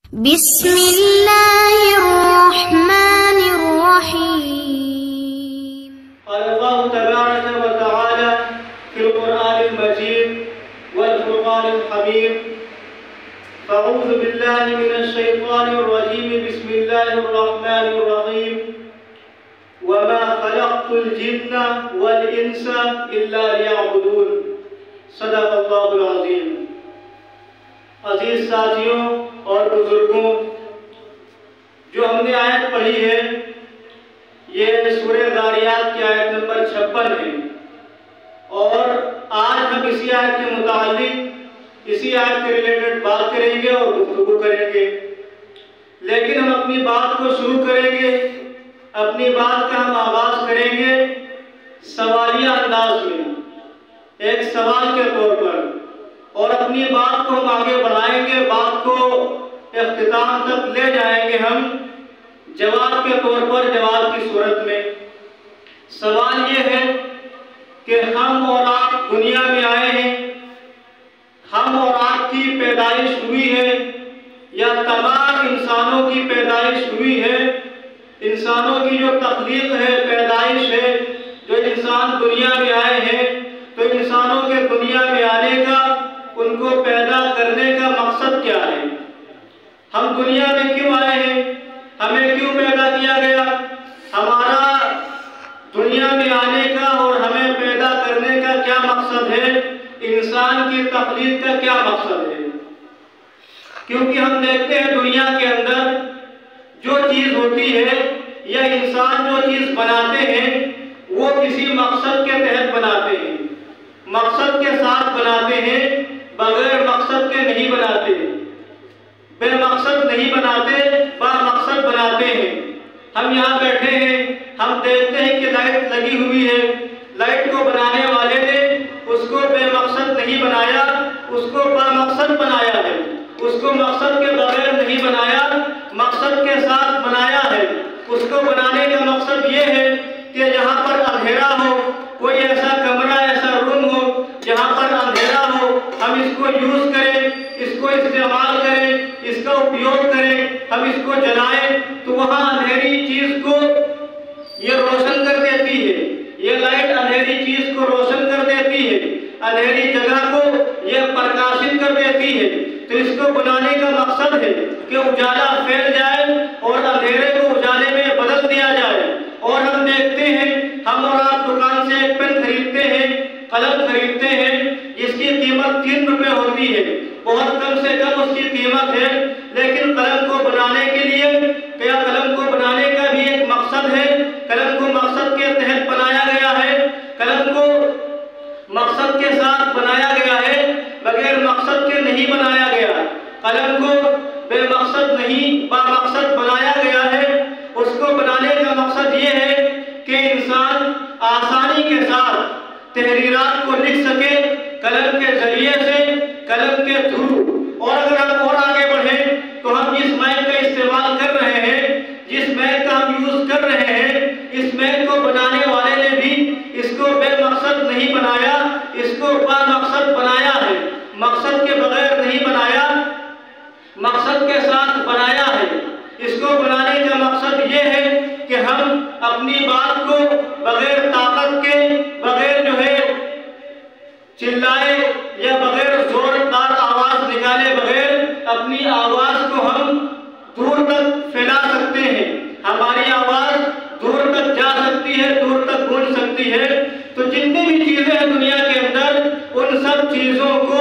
बिस्मिल्लाहिर्रहमानिर्रहीम। अल्लाहु तबारक व तआला फिल कुरआनिल मजीद वल फुरकानिल हमीद। अऊज़ु बिल्लाहि मिनश शैतानिर रजीम। बिस्मिल्लाहिर रहमानिर रहीम। वमा खलक़तुल जिन्ना वल इंसा इल्ला लियअबुदून। सदक़ल्लाहुल अज़ीम। अजीज साथियों और बुजुर्गों, जो हमने आयत पढ़ी है ये सूरह ज़ारियात की आयत नंबर 56 है और आज हम इसी आयत के मुताल्लिक इसी आयत के रिलेटेड बात करेंगे और गुफ्तगू करेंगे। लेकिन हम अपनी बात को शुरू करेंगे, अपनी बात का हम आगाज करेंगे सवालिया अंदाज में, एक सवाल के तौर पर, और अपनी बात को हम आगे बढ़ाएंगे, बात को इख्तिताम तक ले जाएंगे हम जवाब के तौर पर, जवाब की सूरत में। सवाल ये है कि हम और आप दुनिया में आए हैं, हम और आपकी पैदाइश हुई है या तमाम इंसानों की पैदाइश हुई है? इंसानों की जो तख्लीक है, पैदाइश है, जो इंसान दुनिया में आए हैं, तो इंसानों के दुनिया में आने का, उनको पैदा करने का मकसद क्या है? हम दुनिया में क्यों आए हैं? हमें क्यों पैदा किया गया? हमारा दुनिया में आने का और हमें पैदा करने का क्या मकसद है? इंसान की तख्लीक का क्या मकसद है? क्योंकि हम देखते हैं दुनिया के अंदर जो चीज़ होती है या इंसान जो चीज़ बनाते हैं वो किसी मकसद के तहत बनाते हैं, मकसद के साथ बनाते हैं, बगैर मकसद के नहीं बनाते, बेमकसद नहीं बनाते, बामकसद बनाते हैं। हम यहाँ बैठे हैं, हम देखते हैं कि लाइट लगी हुई है, लाइट को बनाने वाले ने उसको बेमकसद नहीं बनाया, उसको बामकसद बनाया है, उसको मकसद के बगैर नहीं बनाया, मकसद के साथ बनाया है। उसको बनाने का मकसद ये है कि यहाँ पर अंधेरा हो, कोई ऐसा कमरा, ऐसा रूम हो जहाँ पर अंधेरा हो, हम इसको यूज करें, इसको इस्तेमाल करें, इसका उपयोग करें, हम इसको जलाएं, तो वहाँ अंधेरी चीज को ये रोशन कर देती है, ये लाइट अंधेरी चीज को रोशन कर देती है, अंधेरी जगह को ये प्रकाशित कर देती है। तो इसको बनाने का मकसद है कि उजाला फैल जाए और अंधेरे को उजाले में बदल दिया जाए। और हम देखते हैं, हम और आप दुकान से एक पेन खरीदते हैं, कलम खरीदते हैं, जिसकी कीमत 3 रुपए होती है, बहुत कम से कम उसकी कीमत है। लेकिन कलम को बनाने के लिए, क्या कलम को बनाने का भी एक मकसद है? कलम को मकसद के तहत बनाया गया है, कलम को मकसद के साथ बनाया गया है, बगैर मकसद के नहीं बनाया गया। कलम को बेमकसद नहीं, बामकसद बनाया गया है। उसको बनाने का मकसद ये है कि इंसान आसानी के साथ तहरीरात को लिख सके कलम के जरिए से, कलम के थ्रू। और अगर हम और आगे बढ़े तो हम जिस मैक का इस्तेमाल कर रहे हैं, जिस मैक का हम यूज कर रहे हैं, इस मैक को बनाने वाले ने भी इसको बेमकसद नहीं बनाया, इसको बामकसद बनाया है, मकसद के बगैर नहीं बनाया, मकसद के साथ बनाया है। इसको बनाने का मकसद ये है कि हम अपनी बात को बगैर ताकत के, बगैर जो है चिल्लाए या बगैर जोरदार आवाज निकाले बगैर अपनी आवाज को हम दूर तक फैला सकते हैं। हमारी आवाज दूर तक जा सकती है, दूर तक गूंज सकती है। तो जितनी भी चीजें हैं दुनिया के अंदर, उन सब चीजों को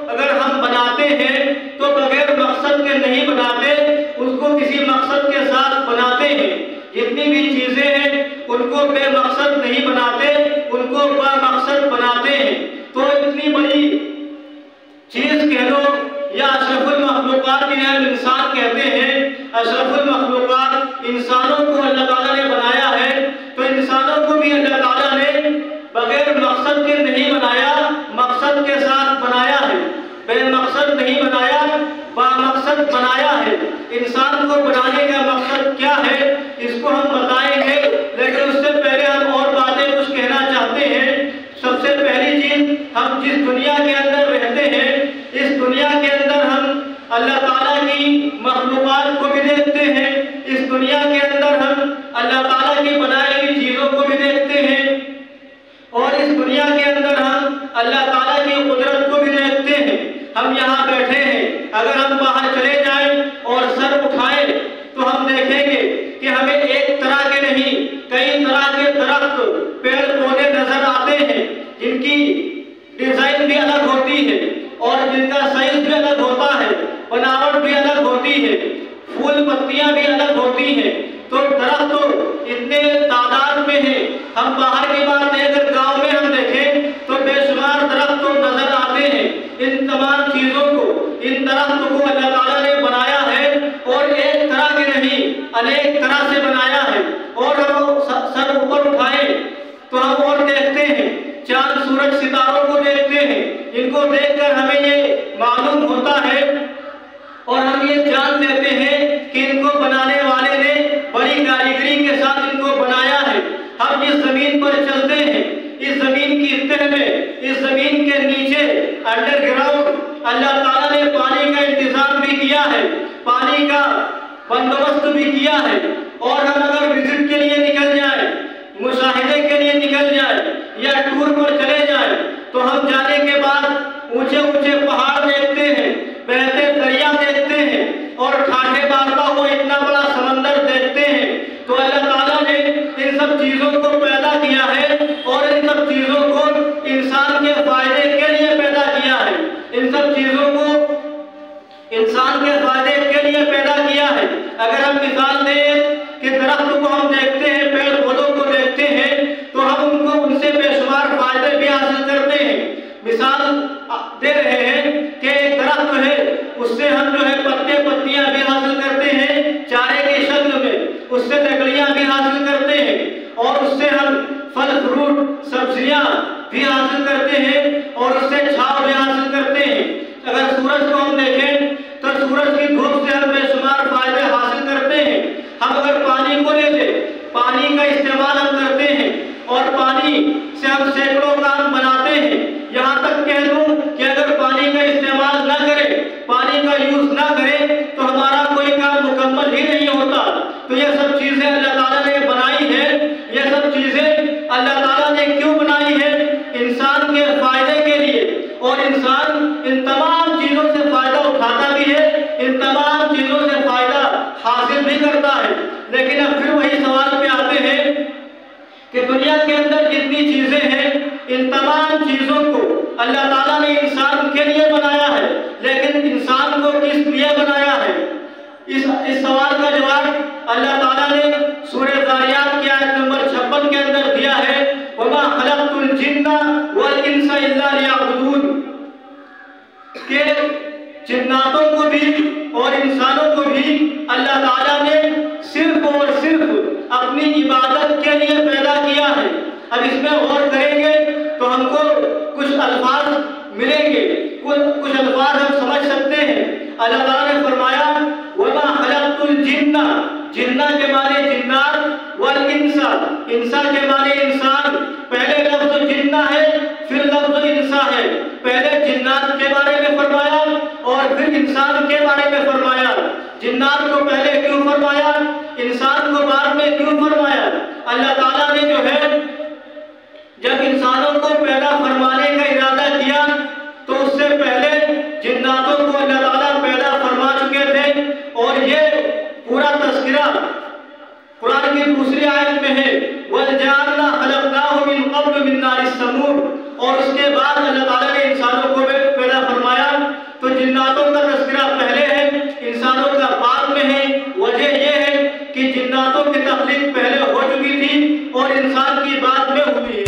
अगर हम बनाते हैं तो बगैर मकसद के नहीं बनाते, उसको किसी मकसद के साथ बनाते हैं। जितनी भी चीजें हैं उनको बेमकसद नहीं बनाते, उनको बामकसद बनाते हैं। तो इतनी बड़ी चीज कह लो या अशरफुल मखलूकात जिन्हें हम इंसान कहते हैं, अशरफुल मखलूकात इंसानों को अल्लाह ताला ने बनाया है। तो इंसानों को भी अल्लाह ताला ने बगैर मकसद के नहीं बनाया, मकसद के साथ बनाया है, बेमकसद नहीं बनाया, बामकसद बनाया है। इंसान को बनाने का मकसद क्या है इसको हम बताएंगे, लेकिन उससे पहले हम और बातें कुछ कहना चाहते हैं। सबसे पहली चीज, हम जिस दुनिया के अंदर रहते हैं, इस दुनिया के अंदर हम अल्लाह ताला की मखलूक अनेक तरह से बनाया है। और हम सर ऊपर उठाएं तो हम और देखते हैं, चांद सूरज सितारों को देखते हैं। इनको देखकर हमें ये मालूम होता है और हम ये जान लेते हैं कि इनको बनाने वाले ने बड़ी कारीगरी के साथ इनको बनाया है। हम इस जमीन पर चलते हैं, इस जमीन की तह में, इस जमीन के नीचे अंडरग्राउंड अल्लाह ताला ने पानी का इंतजाम भी किया है, पानी का बंदोबस्त भी किया है। और हम अगर विजिट के लिए निकल जाए, मुशाहिदे के लिए निकल जाए या टूर पर चले जाए तो हम जाने के बाद ऊंचे ऊंचे पहाड़ देखते हैं, बहते दरिया देखते हैं और ठाठे मारता हुआ इतना बड़ा समंदर देखते हैं। तो अल्लाह ताला ने इन सब चीजों को पैदा किया है और इन सब चीजों को इंसान के फायदे के लिए पैदा किया है। इन सब चीजों को इंसान के फायदे के लिए पैदा किया है। अगर हम मिसाल दें कि दरख्त को हम देखते हैं, पेड़ पौधों को देखते हैं तो हम उनको उनसे बेशुमार फायदे भी हासिल करते हैं। मिसाल दे रहे हैं कि एक दरख्त है, उससे हम जो है पत्ते पत्तियां भी हासिल करते हैं चारे के शक्ल में, उससे लकड़ियां भी हासिल करते हैं और उससे हम फल फ्रूट सब्जियां भी हासिल करते हैं और उससे छाव भी हासिल करते हैं। अगर सूरज को हम देखें तो सूरज की धूप से हम बेशुमार फायदे हासिल करते हैं। हम अगर पानी को ले लें, पानी का इस्तेमाल हम करते हैं और पानी से हम सैकड़ों काम बनाते हैं। यहाँ तक कह दूं कि अगर पानी का इस्तेमाल ना करें, पानी का यूज ना करें तो हमारा कोई काम मुकम्मल ही नहीं होता। तो ये सब चीजें अल्लाह ताला ने बनाई है। ये सब चीजें अल्लाह ताला ने क्यों बनाई है? इंसान के फायदे के लिए। और इंसान इन तमाम चीजों से फायदा उठाता भी है, इन तमाम चीजों से फायदा हासिल भी करता है। लेकिन अब फिर वही सवाल पे आते हैं कि दुनिया के अंदर जितनी चीजें हैं, इन तमाम चीजों को अल्लाह ताला ने इंसान के लिए बनाया है, लेकिन इंसान को किस लिए बनाया है? इस सवाल का जवाब अल्लाह ताला ने सूरह ज़ारियात की आयत नंबर 56 के अंदर दिया है, वमा खलक़तुल जिन्ना वल इंसा इल्ला लियअबुदून, के जिन्नातों को भी और इंसानों को भी अल्लाह ताला ने सिर्फ और सिर्फ अपनी इबादत के लिए पैदा किया है। अब इसमें गौर करेंगे तो हमको कुछ अल्फाज मिलेंगे, कुछ अल्फाज हम समझ सकते हैं। अल्लाह ताला ने फरमाया वमा खलक़तुल जिन्ना, जिन्ना के माने जिन्नात, वल इंसा, इंसा के माने इंसान। पहले लफ्ज़ जिन्ना है, फिर लफ्ज़ इंसा है। पहले जिन्नात के बारे में फरमाया और फिर इंसान के बारे में फरमाया। जिन्नात को पहले क्यों फरमाया, इंसान को बाद में क्यों फरमाया? अल्लाह ताला ने जो है जब इंसानों को पैदा फरमाने का इरादा किया तो उससे पहले जिन्नातों को अल्लाह ताला पैदा फरमा चुके थे। और ये पूरा तज़किरा कुरान की दूसरी आयत में है, वलजाअलना खलक़नाहु मिन क़ब्ल मिन नारिस समूम। और उसके बाद अल्लाह ताला ने इंसानों को पैदा फरमाया। तो जिन्नातों का तज़किरा पहले है, इंसानों का बाद में है। वजह यह है कि जिन्नातों की तख्लीक पहले हो चुकी थी और इंसान की बाद में हुई है।